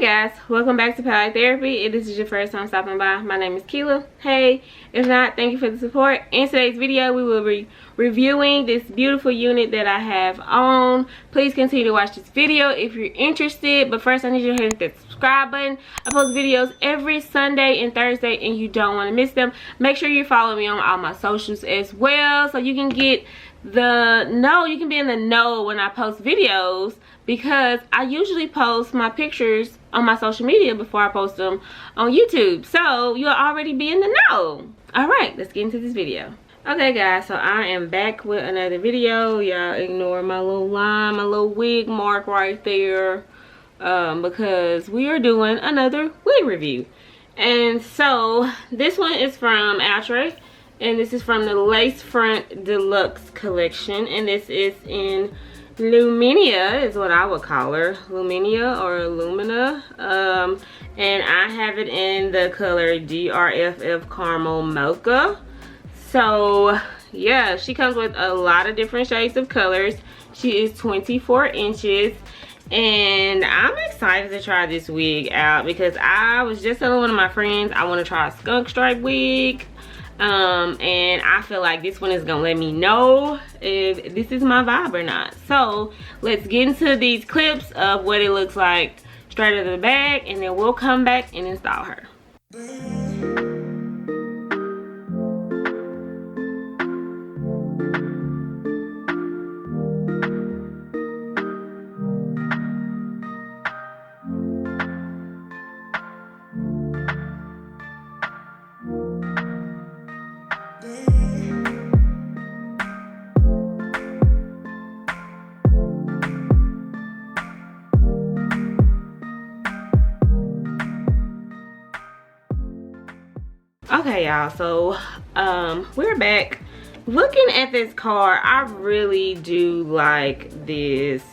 guys, welcome back to Palette Therapy. If this is your first time stopping by, my name is Keela. Hey, if not, thank you for the support. In today's video, we will be reviewing this beautiful unit that I have on. Please continue to watch this video if you're interested, but first I need you to hit that subscribe button. I post videos every Sunday and Thursday and you don't want to miss them. Make sure you follow me on all my socials as well so you can get you can be in the know when I post videos, because I usually post my pictures on my social media before I post them on YouTube, so you'll already be in the know. Alright, let's get into this video. Okay guys, so I am back with another video. Y'all ignore my little line, my little wig mark right there, because we are doing another wig review. And so this one is from OUTRE, and this is from the Lace Front Deluxe collection, and this is in LUMINA is what I would call her, LUMINA or LUMINA, and I have it in the color DRFF Caramel Mocha. So yeah, she comes with a lot of different shades of colors. She is 24 inches, and I'm excited to try this wig out because I was just telling one of my friends I want to try a skunk stripe wig. And I feel like this one is gonna let me know if this is my vibe or not. So let's get into these clips of what it looks like straight out of the bag, and then we'll come back and install her. Okay y'all, so we're back. Looking at this card, I really do like this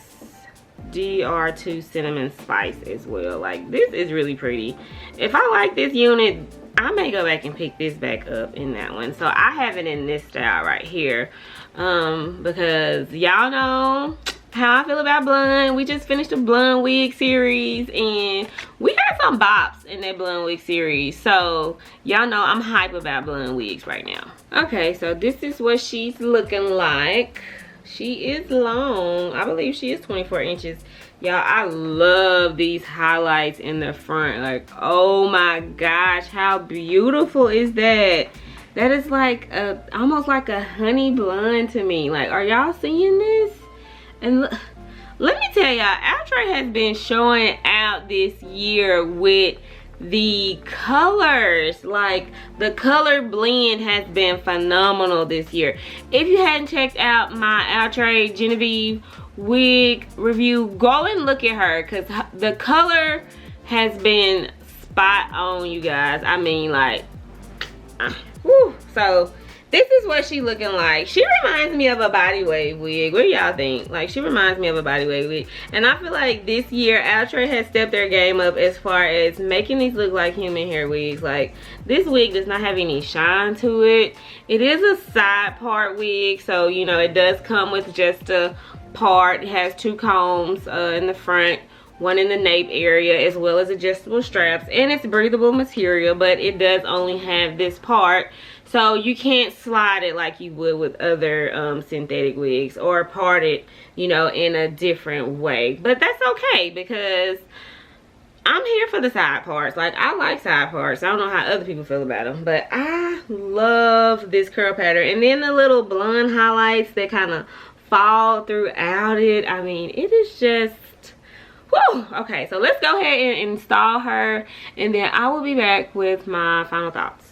DR2 cinnamon spice as well. Like, this is really pretty. If I like this unit, I may go back and pick this back up in that one. So I have it in this style right here, because y'all know how I feel about blonde. We just finished a blonde wig series, and we had some bops in that blonde wig series, so y'all know I'm hype about blonde wigs right now. Okay, so this is what she's looking like. She is long. I believe she is 24 inches. Y'all, I love these highlights in the front. Like, oh my gosh, how beautiful is that? That is like almost like a honey blonde to me. Like, are y'all seeing this? And let me tell y'all, OUTRE has been showing out this year with the colors. Like, the color blend has been phenomenal this year. If you hadn't checked out my OUTRE Genevieve wig review, go and look at her, because the color has been spot on, you guys. I mean, like, whew. So this is what she looking like. She reminds me of a body wave wig. What do y'all think? Like, she reminds me of a body wave wig. And I feel like this year, OUTRE has stepped their game up as far as making these look like human hair wigs. Like, this wig does not have any shine to it. It is a side part wig, so, you know, it does come with just a part. It has two combs in the front, one in the nape area, as well as adjustable straps, and it's breathable material, but it does only have this part. So you can't slide it like you would with other synthetic wigs, or part it, you know, in a different way. But that's okay, because I'm here for the side parts. Like, I like side parts. I don't know how other people feel about them, but I love this curl pattern. And then the little blonde highlights that kind of fall throughout it. I mean, it is just, whew. Okay, so let's go ahead and install her, and then I will be back with my final thoughts.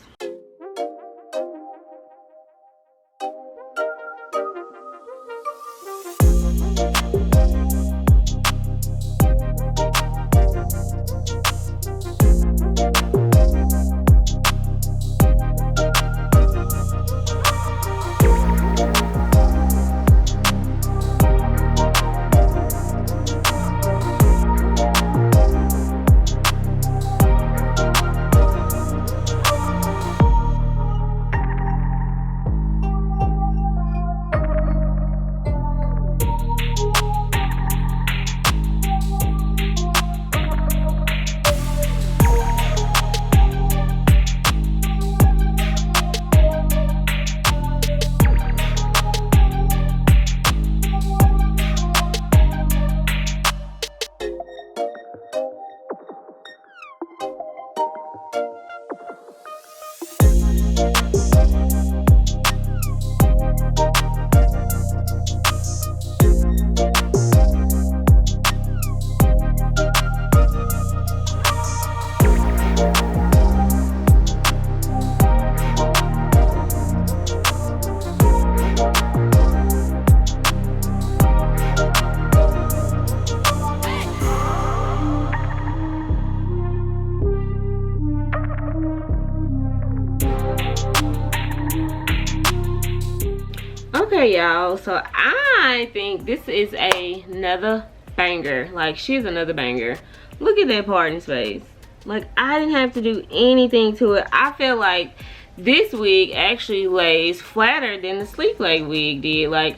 y'all. So I think this is another banger. Like, she's another banger. Look at that part in his face. Like, I didn't have to do anything to it. I feel like this wig actually lays flatter than the sleek leg wig did. Like,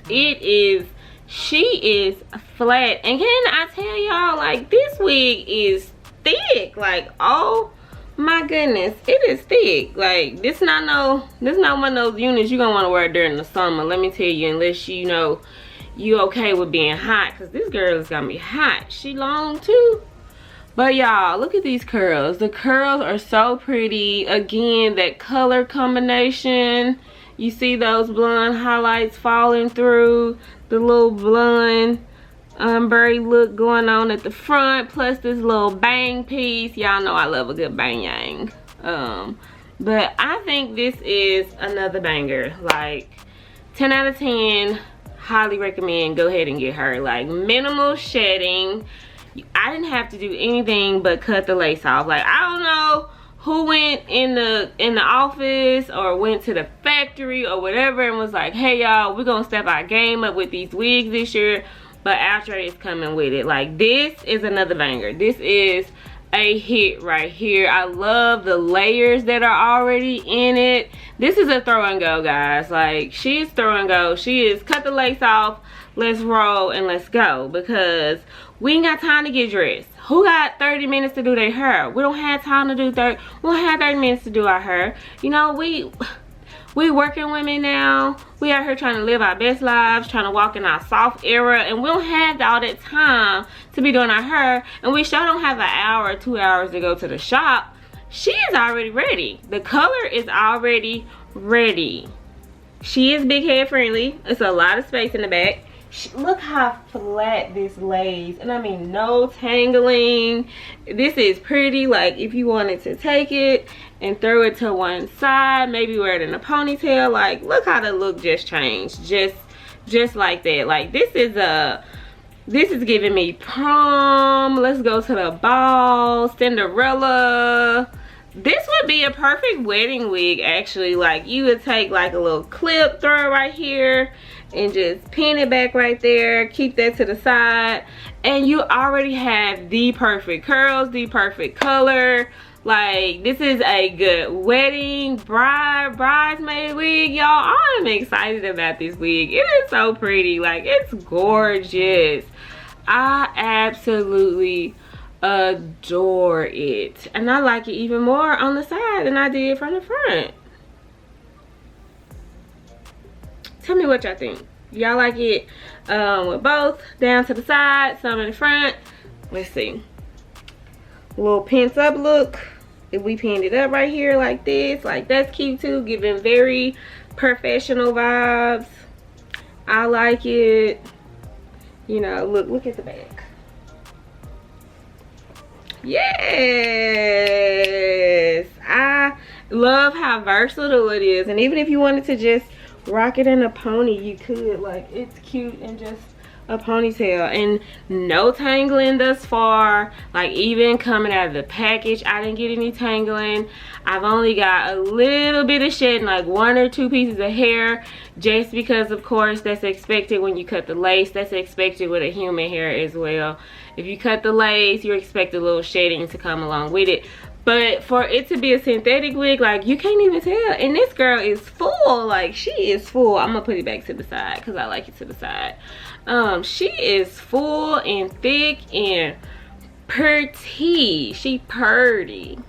it is, she is flat. And can I tell y'all, like, this wig is thick. Like, oh my goodness, it is thick. Like, this not one of those units you're gonna want to wear during the summer, let me tell you, unless you know you okay with being hot, because this girl is gonna be hot. She long too. But y'all, look at these curls. The curls are so pretty. Again, that color combination. You see those blonde highlights falling through, the little blonde ombre look going on at the front, plus this little bang piece. Y'all know I love a good bang yang. But I think this is another banger. Like, 10 out of 10. Highly recommend. Go ahead and get her. Like, minimal shedding. I didn't have to do anything but cut the lace off. Like, I don't know who went in the office or went to the factory or whatever and was like, hey y'all, we're gonna step our game up with these wigs this year, but OUTRE is coming with it. Like, this is another banger. This is a hit right here. I love the layers that are already in it. This is a throw and go, guys. Like, she is throw and go. She is cut the lace off, let's roll and let's go, because we ain't got time to get dressed. Who got 30 minutes to do their hair? We don't have time to do 30. We don't have 30 minutes to do our hair. You know, we working women now. We out here trying to live our best lives, trying to walk in our soft era, and we don't have all that time to be doing our hair. And we sure don't have an hour or 2 hours to go to the shop. She is already ready. The color is already ready. She is big head friendly. It's a lot of space in the back. Look how flat this lays, and I mean no tangling. This is pretty. Like, if you wanted to take it and throw it to one side, maybe wear it in a ponytail, like, look how the look just changed, just like that. Like, this is giving me prom, let's go to the ball, Cinderella. This would be a perfect wedding wig, actually. Like, you would take like a little clip, throw it right here, and just pin it back right there, keep that to the side, and you already have the perfect curls, the perfect color. Like, this is a good wedding bridesmaid wig, y'all. I'm excited about this wig. It is so pretty. Like, it's gorgeous. I absolutely adore it, and I like it even more on the side than I did from the front. Tell me what y'all think. Y'all like it with both down to the side, some in the front? Let's see. A little pent up look. If we pinned it up right here like this, like, that's cute too, giving very professional vibes. I like it. You know, look at the back. Yes, I love how versatile it is, and even if you wanted to just rock it in a pony, you could. Like, it's cute and just a ponytail, and no tangling thus far. Like, even coming out of the package, I didn't get any tangling. I've only got a little bit of shedding, like 1 or 2 pieces of hair, just because of course that's expected when you cut the lace. That's expected with a human hair as well. If you cut the lace, you expect a little shedding to come along with it. But for it to be a synthetic wig, like, you can't even tell. And this girl is full. Like, she is full. I'm gonna put it back to the side because I like it to the side. She is full and thick and pretty. She purty.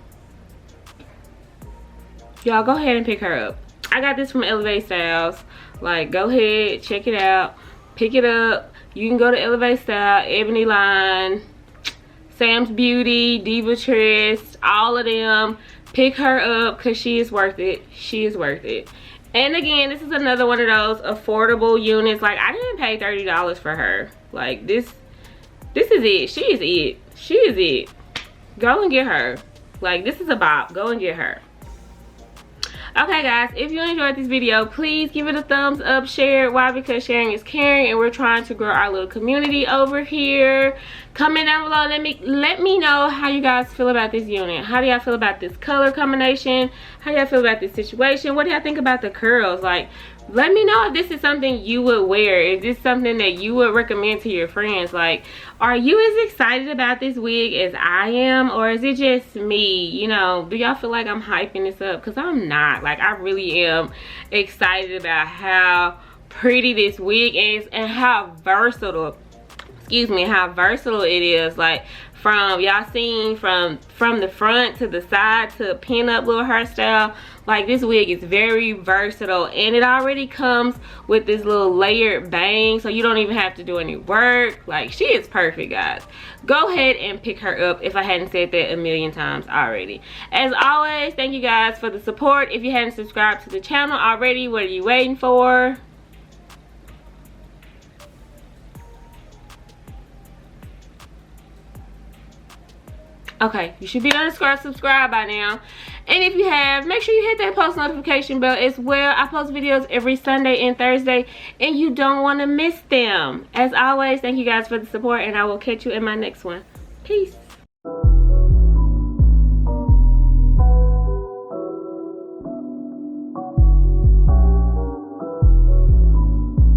Y'all, go ahead and pick her up. I got this from Elevate Styles. Like, go ahead, check it out, pick it up. You can go to Elevate Style, Ebony Line, Sam's Beauty, Diva Tress, all of them. Pick her up because she is worth it. She is worth it. And again, this is another one of those affordable units. Like, I didn't pay $30 for her. Like, this is it. She is it. She is it. Go and get her. Like, this is a bop. Go and get her. Okay, guys, if you enjoyed this video, please give it a thumbs up, share it. Why? Because sharing is caring, and we're trying to grow our little community over here. Comment down below. Let me know how you guys feel about this unit. How do y'all feel about this color combination? How do y'all feel about this situation? What do y'all think about the curls? Like, let me know if this is something you would wear. Is this something that you would recommend to your friends? Like, are you as excited about this wig as I am, or is it just me? You know, do y'all feel like I'm hyping this up? Because I'm not. Like, I really am excited about how pretty this wig is and how versatile, how versatile it is. Like, from y'all seen from the front to the side to a pin-up little hairstyle. Like, this wig is very versatile, and it already comes with this little layered bang, so you don't even have to do any work. Like, she is perfect, guys. Go ahead and pick her up if I hadn't said that a million times already. As always, thank you guys for the support. If you hadn't subscribed to the channel already, what are you waiting for? Okay, you should be done to subscribe by now. And if you have, make sure you hit that post notification bell as well. I post videos every Sunday and Thursday, and you don't want to miss them. As always, thank you guys for the support, and I will catch you in my next one. Peace.